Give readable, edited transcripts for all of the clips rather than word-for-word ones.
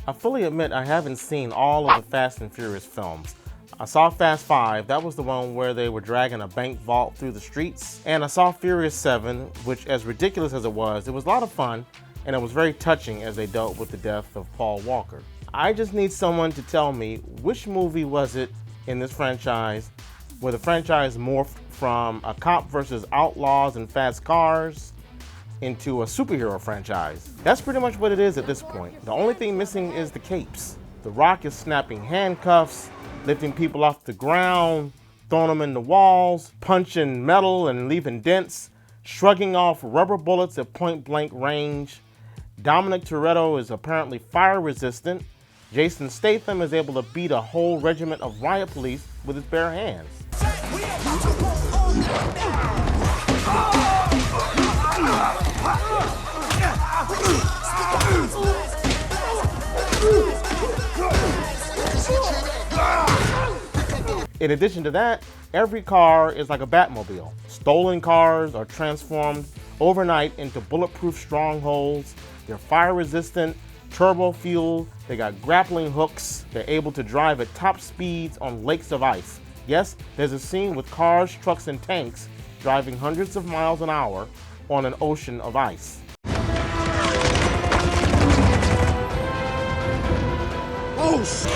I fully admit I haven't seen all of the Fast and Furious films. I saw Fast 5, that was the one where they were dragging a bank vault through the streets. And I saw Furious 7, which, as ridiculous as it was a lot of fun, and it was very touching as they dealt with the death of Paul Walker. I just need someone to tell me which movie was it in this franchise where the franchise morphed from a cop versus outlaws and fast cars into a superhero franchise. That's pretty much what it is at this point. The only thing missing is the capes. The Rock is snapping handcuffs, lifting people off the ground, throwing them in the walls, punching metal and leaving dents, shrugging off rubber bullets at point-blank range. Dominic Toretto is apparently fire resistant. Jason Statham is able to beat a whole regiment of riot police with his bare hands. In addition to that, every car is like a Batmobile. Stolen cars are transformed overnight into bulletproof strongholds. They're fire resistant, turbo fueled, they got grappling hooks, they're able to drive at top speeds on lakes of ice. Yes, there's a scene with cars, trucks, and tanks driving hundreds of miles an hour on an ocean of ice. Oh, shit!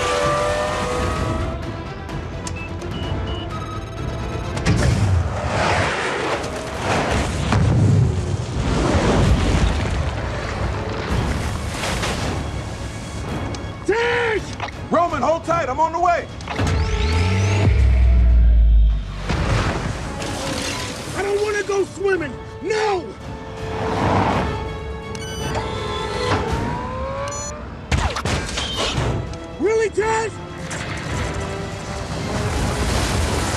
Roman, hold tight, I'm on the way. I don't want to go swimming. No! Really, Ted?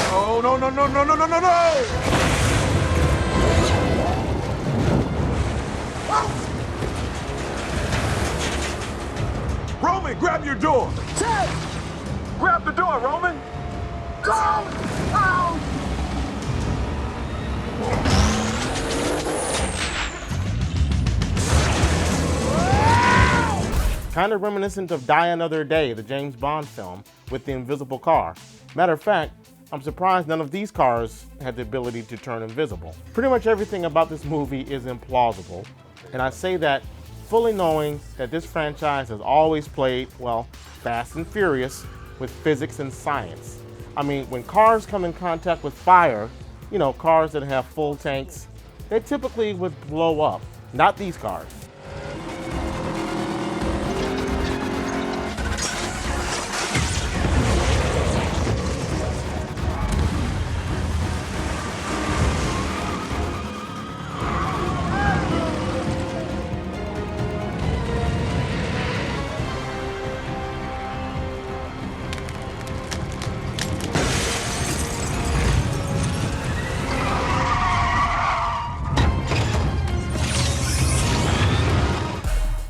Oh, no, no, no, no, no, no, no, no! Roman, grab your door. Ted! Grab the door, Roman. Go! Out! Kind of reminiscent of Die Another Day, the James Bond film, with the invisible car. Matter of fact, I'm surprised none of these cars had the ability to turn invisible. Pretty much everything about this movie is implausible, and I say that fully knowing that this franchise has always played, well, fast and furious with physics and science. I mean, when cars come in contact with fire, you know, cars that have full tanks, they typically would blow up. Not these cars.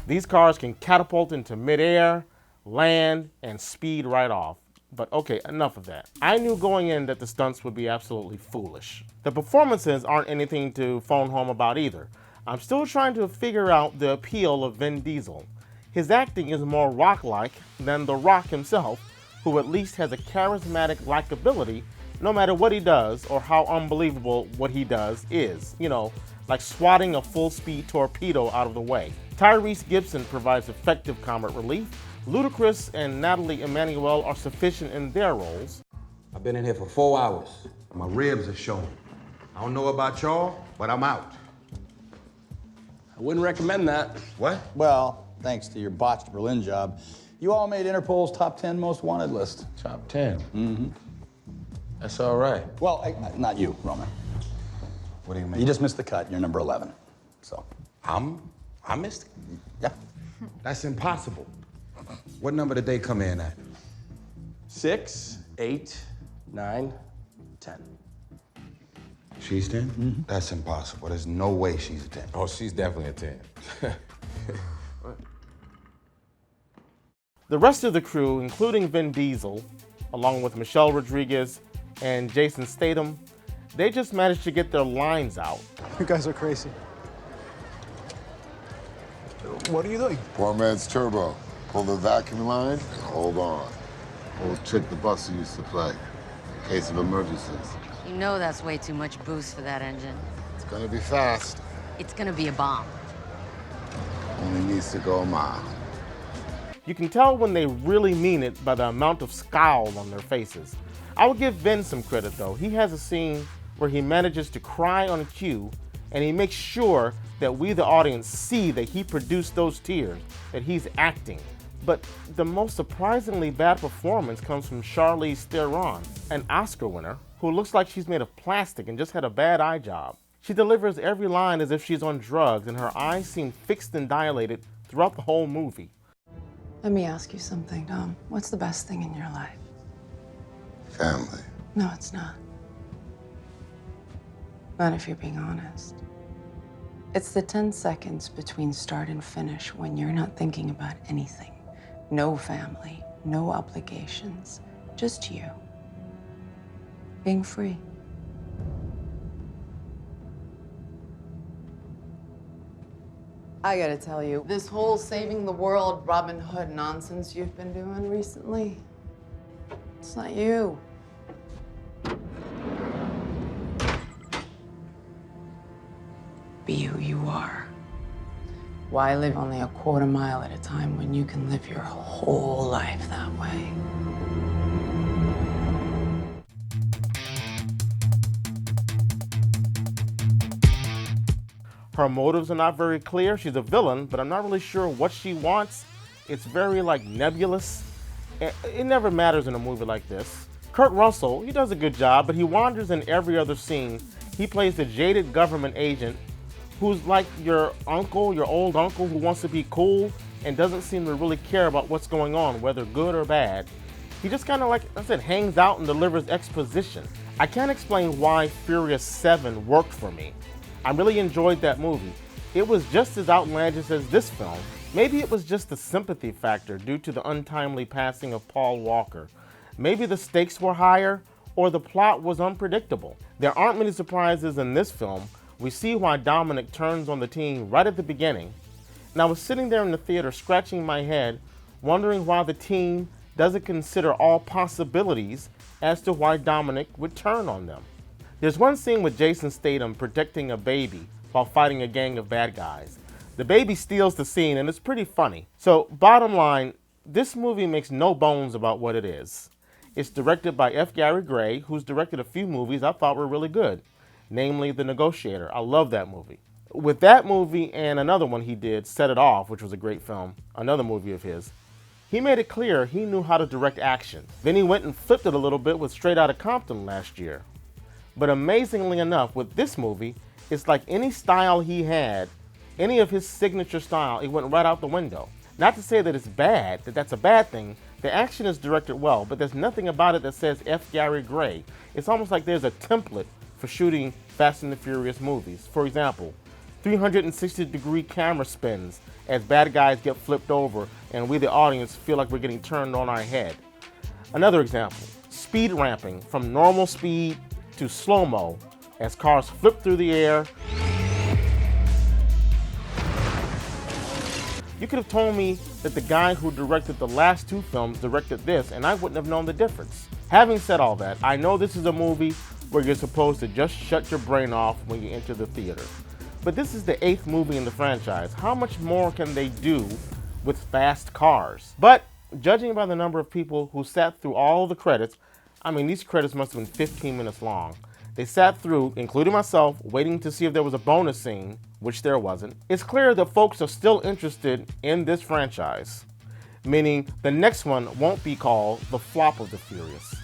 These cars can catapult into midair, land, and speed right off. But okay, enough of that. I knew going in that the stunts would be absolutely foolish. The performances aren't anything to phone home about either. I'm still trying to figure out the appeal of Vin Diesel. His acting is more rock-like than The Rock himself, who at least has a charismatic likability no matter what he does or how unbelievable what he does is. You know, like swatting a full-speed torpedo out of the way. Tyrese Gibson provides effective comic relief. Ludacris and Natalie Emmanuel are sufficient in their roles. I've been in here for 4 hours. My ribs are showing. I don't know about y'all, but I'm out. I wouldn't recommend that. What? Well, thanks to your botched Berlin job, you all made Interpol's top 10 most wanted list. Top 10? Mm-hmm. That's all right. Well, not you, Roman. What do you mean? You just missed the cut. You're number 11. So. I missed it? Yeah. That's impossible. What number did they come in at? 6, 8, 9, 10. She's 10? Mm-hmm. That's impossible. There's no way she's a 10. Oh, she's definitely a 10. The rest of the crew, including Vin Diesel, along with Michelle Rodriguez and Jason Statham, they just managed to get their lines out. You guys are crazy. What are you doing? Poor man's turbo. Pull the vacuum line, hold on. Old trick the Buster used to play, in case of emergencies. You know that's way too much boost for that engine. It's gonna be fast. It's gonna be a bomb. Only needs to go a mile. You can tell when they really mean it by the amount of scowl on their faces. I would give Ben some credit though. He has a scene where he manages to cry on cue, and he makes sure that we, the audience, see that he produced those tears, that he's acting. But the most surprisingly bad performance comes from Charlize Theron, an Oscar winner, who looks like she's made of plastic and just had a bad eye job. She delivers every line as if she's on drugs, and her eyes seem fixed and dilated throughout the whole movie. Let me ask you something, Dom. What's the best thing in your life? Family. No, it's not. Not if you're being honest. It's the 10 seconds between start and finish when you're not thinking about anything. No family, no obligations, just you. Being free. I gotta tell you, this whole saving the world Robin Hood nonsense you've been doing recently, it's not you. Be who you are. Why live only a quarter mile at a time when you can live your whole life that way? Her motives are not very clear. She's a villain, but I'm not really sure what she wants. It's very nebulous. It never matters in a movie like this. Kurt Russell, he does a good job, but he wanders in every other scene. He plays the jaded government agent who's like your uncle, your old uncle who wants to be cool and doesn't seem to really care about what's going on, whether good or bad. He just kind of, like I said, hangs out and delivers exposition. I can't explain why Furious 7 worked for me. I really enjoyed that movie. It was just as outlandish as this film. Maybe it was just the sympathy factor due to the untimely passing of Paul Walker. Maybe the stakes were higher or the plot was unpredictable. There aren't many surprises in this film. We see why Dominic turns on the team right at the beginning. And I was sitting there in the theater scratching my head, wondering why the team doesn't consider all possibilities as to why Dominic would turn on them. There's one scene with Jason Statham protecting a baby while fighting a gang of bad guys. The baby steals the scene and it's pretty funny. So bottom line, this movie makes no bones about what it is. It's directed by F. Gary Gray, who's directed a few movies I thought were really good, namely The Negotiator. I love that movie. With that movie and another one he did, Set It Off, which was a great film, another movie of his, he made it clear he knew how to direct action. Then he went and flipped it a little bit with Straight Outta Compton last year. But amazingly enough, with this movie, it's like any style he had, any of his signature style, it went right out the window. Not to say that it's bad, that that's a bad thing. The action is directed well, but there's nothing about it that says F. Gary Gray. It's almost like there's a template for shooting Fast and the Furious movies. For example, 360-degree camera spins as bad guys get flipped over and we, the audience, feel like we're getting turned on our head. Another example, speed ramping from normal speed to slow-mo as cars flip through the air. You could have told me that the guy who directed the last two films directed this and I wouldn't have known the difference. Having said all that, I know this is a movie where you're supposed to just shut your brain off when you enter the theater. But this is the 8th movie in the franchise. How much more can they do with fast cars? But judging by the number of people who sat through all the credits, I mean, these credits must have been 15 minutes long. They sat through, including myself, waiting to see if there was a bonus scene, which there wasn't. It's clear that folks are still interested in this franchise, meaning the next one won't be called the flop of the Furious.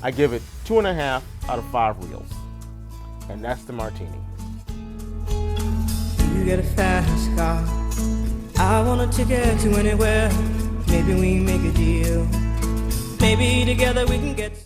I give it 2.5 out of 5 reels. And that's the martini. You get a fast car. I want a ticket to anywhere. Maybe we make a deal. Maybe together we can get some.